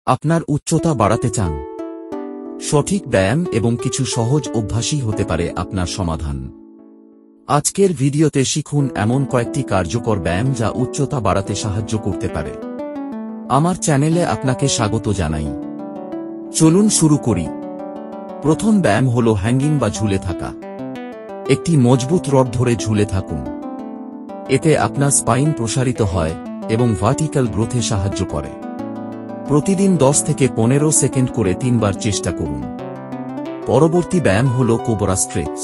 আপনার উচ্চতা বাড়াতে চান? সঠিক ব্যায়াম এবং কিছু সহজ অভ্যাসই হতে পারে আপনার সমাধান। আজকের ভিডিওতে শিখুন এমন কয়েকটি কার্যকর ব্যায়াম যা উচ্চতা বাড়াতে সাহায্য করতে পারে। আমার চ্যানেলে আপনাকে স্বাগত জানাই। চলুন শুরু করি। প্রথম ব্যায়াম হল হ্যাঙ্গিং বা ঝুলে থাকা। একটি মজবুত রড ধরে ঝুলে থাকুন। এতে আপনার স্পাইন প্রসারিত হয় এবং ভার্টিক্যাল গ্রোথে সাহায্য করে। প্রতিদিন 10 থেকে 15 সেকেন্ড করে 3 বার চেষ্টা করুন। পরবর্তী ব্যায়াম হল কোবরা স্ট্রেচ।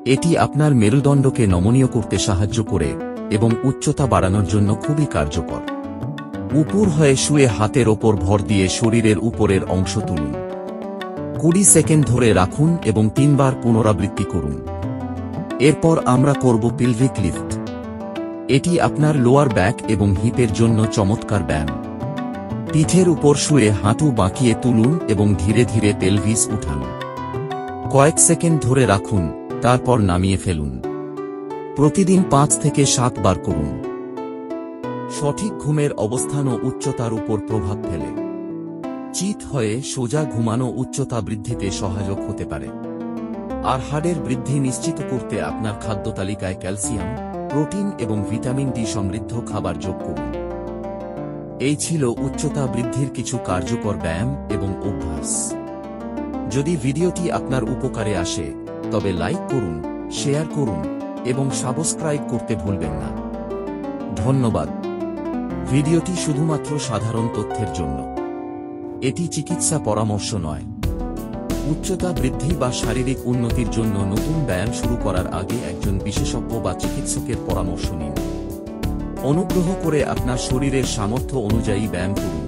এটি আপনার মেরুদণ্ডকে নমনীয় করতে সাহায্য করে এবং উচ্চতা বাড়ানোর জন্য খুবই কার্যকর। উপর হয়ে শুয়ে হাতের ওপর ভর দিয়ে শরীরের উপরের অংশ তুলুন। 20 সেকেন্ড ধরে রাখুন এবং 3 বার পুনরাবৃত্তি করুন। এরপর আমরা করব পিলভিক লিফট। এটি আপনার লোয়ার ব্যাক এবং হিপের জন্য চমৎকার ব্যায়াম। পিঠের উপর শুয়ে হাঁটু বাঁকিয়ে তুলুন এবং ধীরে ধীরে পেলভিস উঠান। কয়েক সেকেন্ড ধরে রাখুন, তারপর নামিয়ে ফেলুন। প্রতিদিন 5 থেকে 7 বার করুন। সঠিক ঘুমের অবস্থানও উচ্চতার উপর প্রভাব ফেলে। চিত হয়ে সোজা ঘুমানো উচ্চতা বৃদ্ধিতে সহায়ক হতে পারে। আর হাড়ের বৃদ্ধি নিশ্চিত করতে আপনার খাদ্য তালিকায় ক্যালসিয়াম, প্রোটিন এবং ভিটামিন ডি সমৃদ্ধ খাবার যোগ করুন। এই ছিল উচ্চতা বৃদ্ধির কিছু কার্যকর ব্যায়াম এবং অভ্যাস। যদি ভিডিওটি আপনার উপকারে আসে তবে লাইক করুন, শেয়ার করুন এবং সাবস্ক্রাইব করতে ভুলবেন না। ধন্যবাদ। ভিডিওটি শুধুমাত্র সাধারণ তথ্যের জন্য। এটি চিকিৎসা পরামর্শ নয়। উচ্চতা বৃদ্ধি বা শারীরিক উন্নতির জন্য নতুন ব্যায়াম শুরু করার আগে একজন বিশেষজ্ঞ বা চিকিৎসকের পরামর্শ নিন। অনুগ্রহ করে আপনার শরীরের সামর্থ্য অনুযায়ী ব্যায়াম করুন।